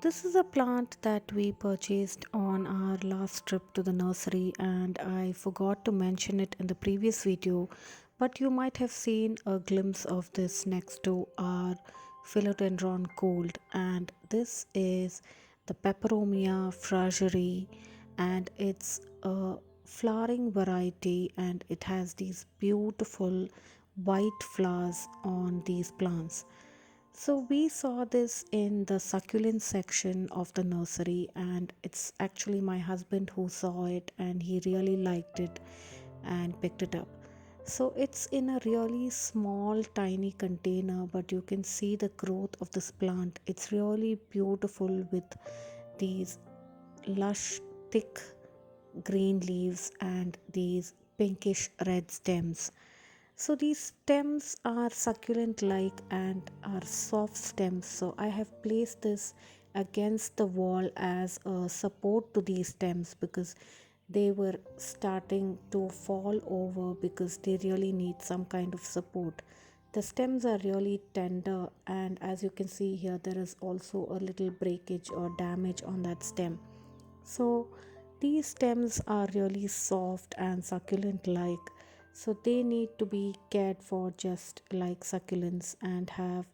This is a plant that we purchased on our last trip to the nursery, and I forgot to mention it in the previous video, but you might have seen a glimpse of this next to our philodendron gold. And this is the Peperomia Fraseri, and it's a flowering variety, and it has these beautiful white flowers on these plants. So we saw this in the succulent section of the nursery, and it's actually my husband who saw it and he really liked it and picked it up. So it's in a really small, tiny container, but you can see the growth of this plant. It's really beautiful with these lush, thick green leaves and these pinkish red stems. So these stems are succulent like and are soft stems. So I have placed this against the wall as a support to these stems because they were starting to fall over because they really need some kind of support. The stems are really tender, and as you can see here, there is also a little breakage or damage on that stem. So these stems are really soft and succulent like, so they need to be cared for just like succulents and have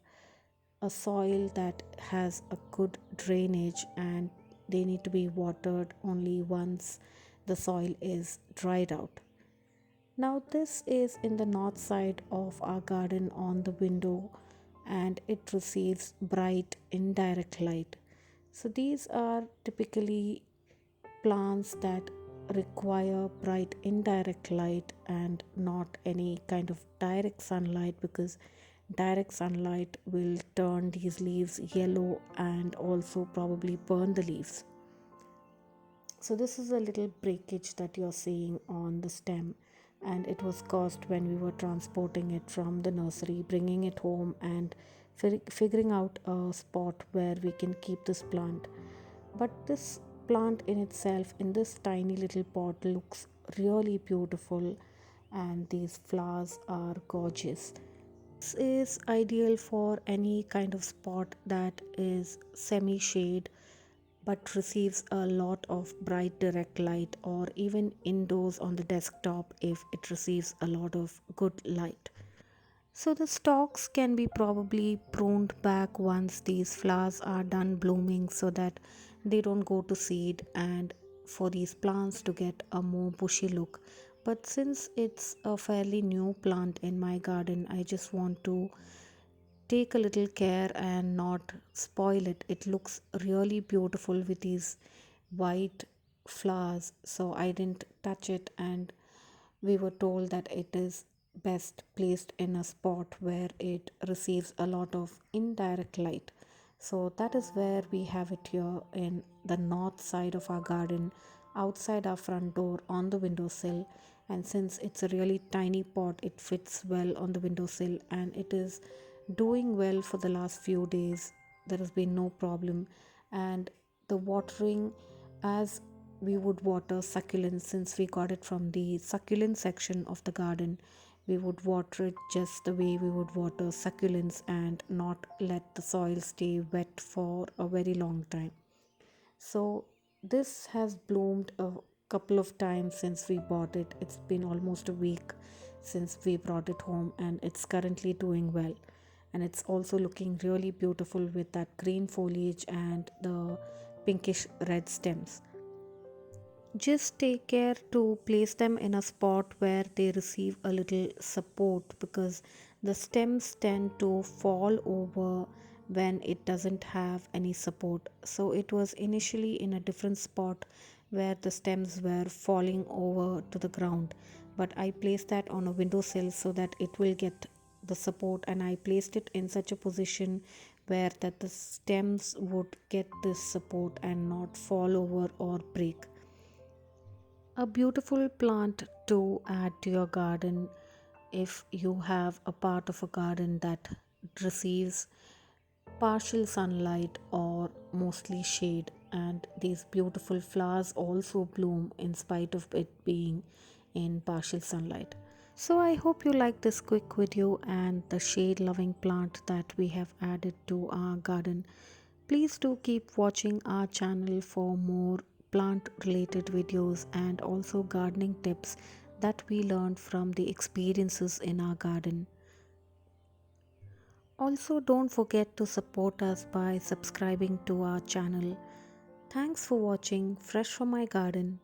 a soil that has a good drainage, and they need to be watered only once the soil is dried out. Now this is in the north side of our garden on the window, and it receives bright indirect light. So these are typically plants that require bright indirect light and not any kind of direct sunlight, because direct sunlight will turn these leaves yellow and also probably burn the leaves. So this is a little breakage that you're seeing on the stem, and it was caused when we were transporting it from the nursery, bringing it home and figuring out a spot where we can keep this plant. But this plant in itself, in this tiny little pot, looks really beautiful, and these flowers are gorgeous. This is ideal for any kind of spot that is semi shade but receives a lot of bright direct light, or even indoors on the desktop if it receives a lot of good light. So the stalks can be probably pruned back once these flowers are done blooming so that they don't go to seed and for these plants to get a more bushy look. But since it's a fairly new plant in my garden, I just want to take a little care and not spoil it. It looks really beautiful with these white flowers, so I didn't touch it, and we were told that it is best placed in a spot where it receives a lot of indirect light. So that is where we have it here in the north side of our garden, outside our front door on the windowsill. And since it's a really tiny pot, it fits well on the windowsill, and it is doing well for the last few days. There has been no problem, and the watering, as we would water succulents, since we got it from the succulent section of the garden, we would water it just the way we would water succulents and not let the soil stay wet for a very long time. So this has bloomed a couple of times since we bought it. It's been almost a week since we brought it home, and it's currently doing well. And it's also looking really beautiful with that green foliage and the pinkish red stems. Just take care to place them in a spot where they receive a little support, because the stems tend to fall over when it doesn't have any support. So it was initially in a different spot where the stems were falling over to the ground, but I placed that on a windowsill so that it will get the support, and I placed it in such a position where that the stems would get this support and not fall over or break. A beautiful plant to add to your garden if you have a part of a garden that receives partial sunlight or mostly shade, and these beautiful flowers also bloom in spite of it being in partial sunlight. So I hope you like this quick video and the shade loving plant that we have added to our garden. Please do keep watching our channel for more plant related videos and also gardening tips that we learned from the experiences in our garden. Also, don't forget to support us by subscribing to our channel. Thanks for watching Fresh from My Garden.